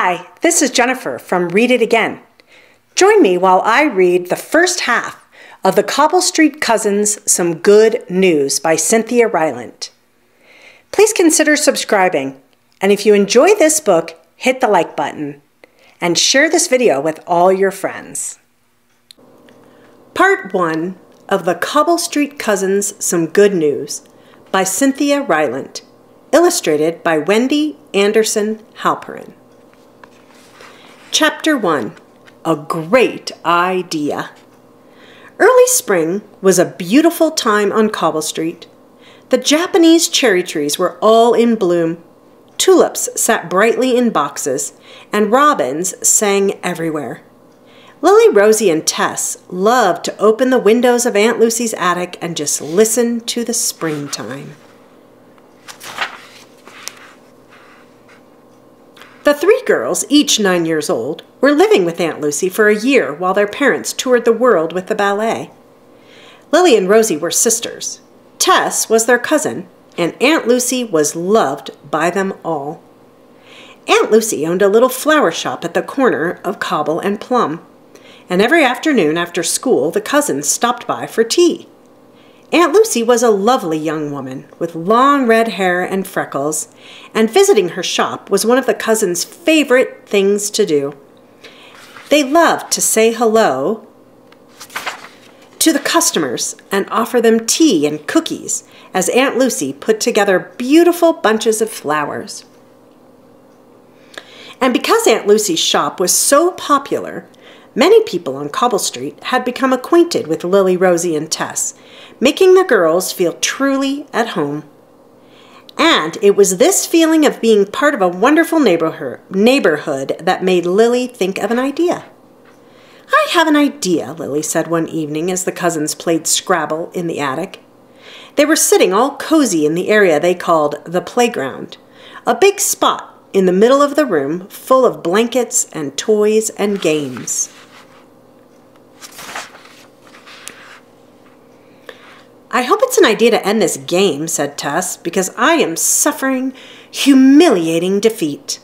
Hi, this is Jennifer from Read It Again. Join me while I read the first half of the Cobble Street Cousins Some Good News by Cynthia Rylant. Please consider subscribing, and if you enjoy this book, hit the like button and share this video with all your friends. Part 1 of the Cobble Street Cousins Some Good News by Cynthia Rylant, illustrated by Wendy Anderson Halperin. Chapter 1. A Great Idea. Early spring was a beautiful time on Cobble Street. The Japanese cherry trees were all in bloom. Tulips sat brightly in boxes, and robins sang everywhere. Lily, Rosie, and Tess loved to open the windows of Aunt Lucy's attic and just listen to the springtime. The three girls, each 9 years old, were living with Aunt Lucy for a year while their parents toured the world with the ballet. Lily and Rosie were sisters. Tess was their cousin, and Aunt Lucy was loved by them all. Aunt Lucy owned a little flower shop at the corner of Cobble and Plum, and every afternoon after school the cousins stopped by for tea. Aunt Lucy was a lovely young woman with long red hair and freckles, and visiting her shop was one of the cousins' favorite things to do. They loved to say hello to the customers and offer them tea and cookies as Aunt Lucy put together beautiful bunches of flowers. And because Aunt Lucy's shop was so popular, many people on Cobble Street had become acquainted with Lily, Rosie, and Tess, making the girls feel truly at home. And it was this feeling of being part of a wonderful neighborhood that made Lily think of an idea. "I have an idea," Lily said one evening as the cousins played Scrabble in the attic. They were sitting all cozy in the area they called the playground, a big spot in the middle of the room full of blankets and toys and games. "I hope it's an idea to end this game," said Tess, "because I am suffering humiliating defeat."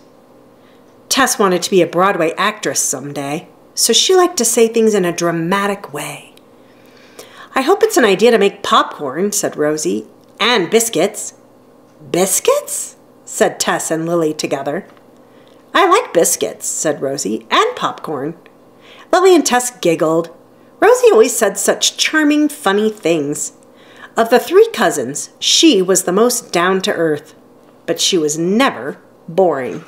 Tess wanted to be a Broadway actress someday, so she liked to say things in a dramatic way. "I hope it's an idea to make popcorn," said Rosie, "and biscuits." "Biscuits?" said Tess and Lily together. "I like biscuits," said Rosie, "and popcorn." Lily and Tess giggled. Rosie always said such charming, funny things. Of the three cousins, she was the most down-to-earth, but she was never boring.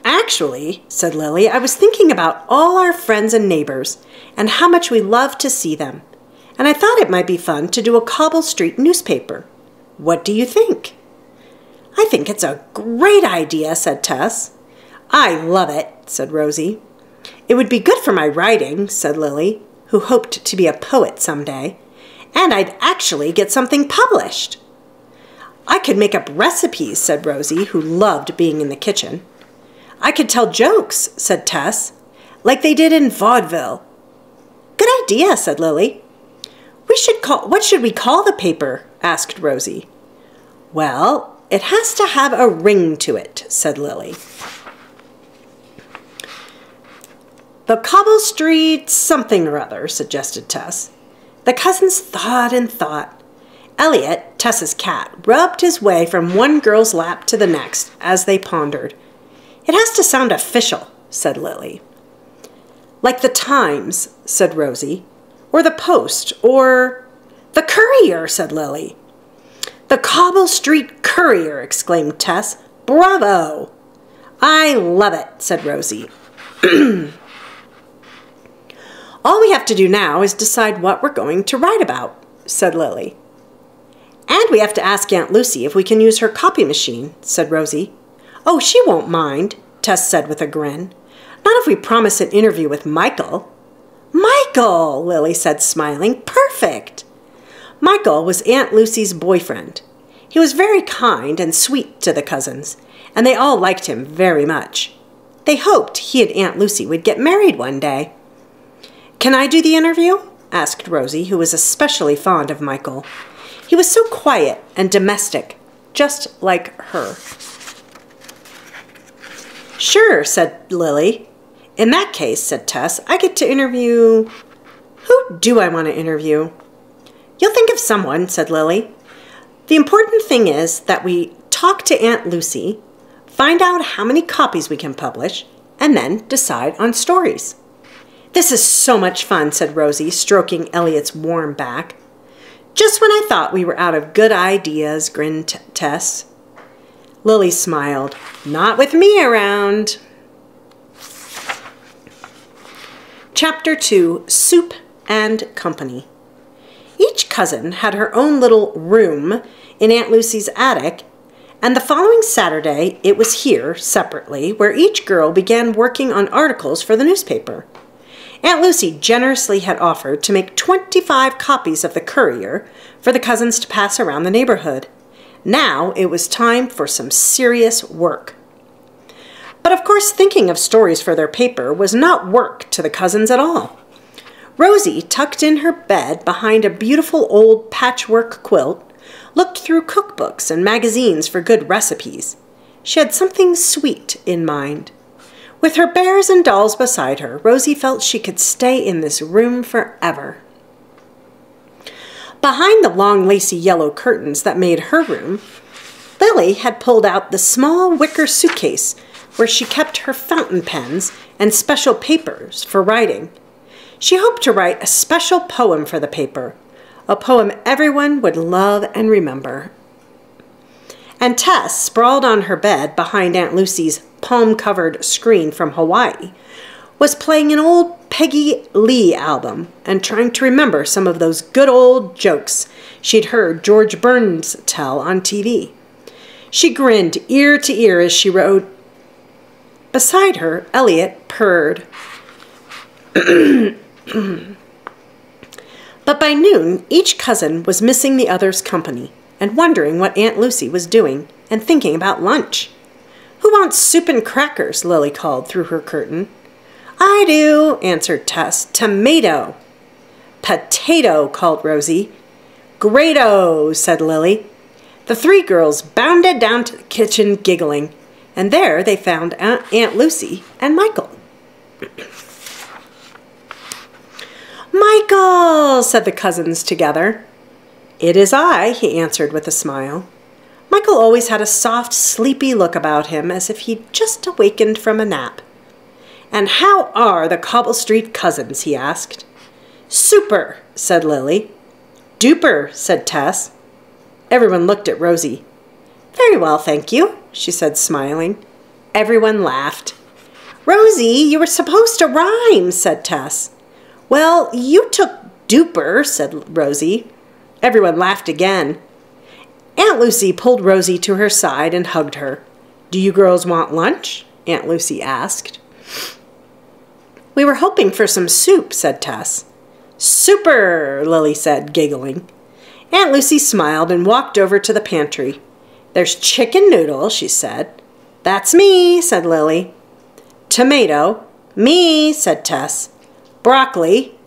"Actually," said Lily, "I was thinking about all our friends and neighbors and how much we love to see them, and I thought it might be fun to do a Cobble Street newspaper. What do you think?" "I think it's a great idea," said Tess. "I love it," said Rosie. "It would be good for my writing," said Lily, who hoped to be a poet someday, "and I'd actually get something published." "I could make up recipes," said Rosie, who loved being in the kitchen. "I could tell jokes," said Tess, "like they did in vaudeville." "Good idea," said Lily. What should we call the paper?" asked Rosie. "Well, it has to have a ring to it," said Lily. "The Cobble Street something or other," suggested Tess. The cousins thought and thought. Elliot, Tess's cat, rubbed his way from one girl's lap to the next as they pondered. "It has to sound official," said Lily. "Like the Times," said Rosie. "Or the Post, or the Courier," said Lily. "The Cobble Street Courier," exclaimed Tess. "Bravo!" "I love it," said Rosie. "All we have to do now is decide what we're going to write about," said Lily. "And we have to ask Aunt Lucy if we can use her copy machine," said Rosie. "Oh, she won't mind," Tess said with a grin. "Not if we promise an interview with Michael." "Michael!" Lily said, smiling. "Perfect!" Michael was Aunt Lucy's boyfriend. He was very kind and sweet to the cousins, and they all liked him very much. They hoped he and Aunt Lucy would get married one day. "Can I do the interview?" asked Rosie, who was especially fond of Michael. He was so quiet and domestic, just like her. Sure, said Lily. In that case, said Tess, I get to interview... Who do I want to interview? You'll think of someone, said Lily. The important thing is that we talk to Aunt Lucy, find out how many copies we can publish, and then decide on stories. This is so much fun, said Rosie, stroking Elliot's warm back. Just when I thought we were out of good ideas, grinned Tess. Lily smiled. Not with me around. Chapter 2, Soup and Company. Each cousin had her own little room in Aunt Lucy's attic, and the following Saturday it was here, separately, where each girl began working on articles for the newspaper. Aunt Lucy generously had offered to make 25 copies of the Courier for the cousins to pass around the neighborhood. Now it was time for some serious work. But of course, thinking of stories for their paper was not work to the cousins at all. Rosie, tucked in her bed behind a beautiful old patchwork quilt, looked through cookbooks and magazines for good recipes. She had something sweet in mind. With her bears and dolls beside her, Rosie felt she could stay in this room forever. Behind the long lacy yellow curtains that made her room, Lily had pulled out the small wicker suitcase where she kept her fountain pens and special papers for writing. She hoped to write a special poem for the paper, a poem everyone would love and remember. And Tess, sprawled on her bed behind Aunt Lucy's palm-covered screen from Hawaii, was playing an old Peggy Lee album and trying to remember some of those good old jokes she'd heard George Burns tell on TV. She grinned ear to ear as she wrote. Beside her, Elliot purred. But by noon, each cousin was missing the other's company and wondering what Aunt Lucy was doing and thinking about lunch. Who wants soup and crackers? Lily called through her curtain. I do, answered Tess. Tomato. Potato, called Rosie. Grado, said Lily. The three girls bounded down to the kitchen giggling, and there they found Aunt Lucy and Michael. Michael, said the cousins together. It is I, he answered with a smile. Michael always had a soft, sleepy look about him, as if he'd just awakened from a nap. And how are the Cobble Street cousins? He asked. Super, said Lily. Duper, said Tess. Everyone looked at Rosie. Very well, thank you, she said, smiling. Everyone laughed. Rosie, you were supposed to rhyme, said Tess. Well, you took duper, said Rosie. Everyone laughed again. Aunt Lucy pulled Rosie to her side and hugged her. Do you girls want lunch? Aunt Lucy asked. We were hoping for some soup, said Tess. Super, Lily said, giggling. Aunt Lucy smiled and walked over to the pantry. There's chicken noodle, she said. That's me, said Lily. Tomato. Me, said Tess. Broccoli.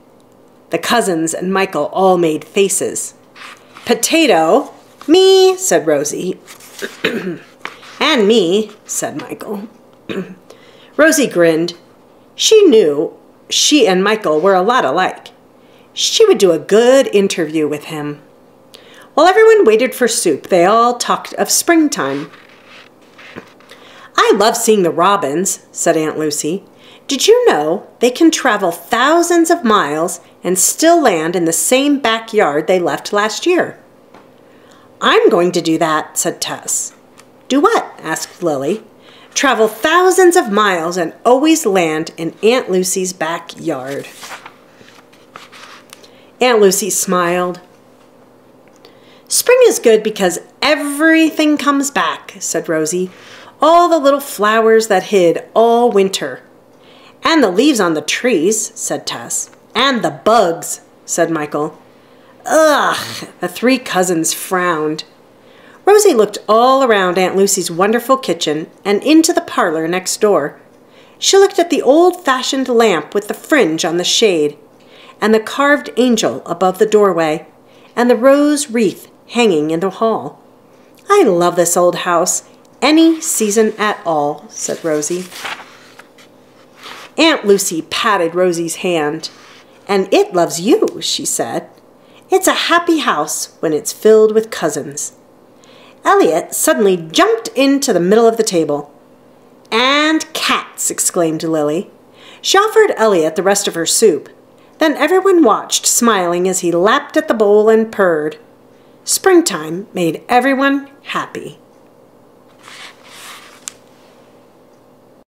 The cousins and Michael all made faces. Potato. Me, said Rosie. And me, said Michael. Rosie grinned. She knew she and Michael were a lot alike. She would do a good interview with him. While everyone waited for soup, they all talked of springtime. I love seeing the robins, said Aunt Lucy. Did you know they can travel thousands of miles and still land in the same backyard they left last year? I'm going to do that, said Tess. Do what? Asked Lily. Travel thousands of miles and always land in Aunt Lucy's backyard. Aunt Lucy smiled. Spring is good because everything comes back, said Rosie. All the little flowers that hid all winter. And the leaves on the trees, said Tess. And the bugs, said Michael. Ugh, the three cousins frowned. Rosie looked all around Aunt Lucy's wonderful kitchen and into the parlor next door. She looked at the old-fashioned lamp with the fringe on the shade, and the carved angel above the doorway, and the rose wreath hanging in the hall. I love this old house, any season at all, said Rosie. Aunt Lucy patted Rosie's hand. And it loves you, she said. It's a happy house when it's filled with cousins. Elliot suddenly jumped into the middle of the table. And cats, exclaimed Lily. She offered Elliot the rest of her soup. Then everyone watched, smiling as he lapped at the bowl and purred. Springtime made everyone happy.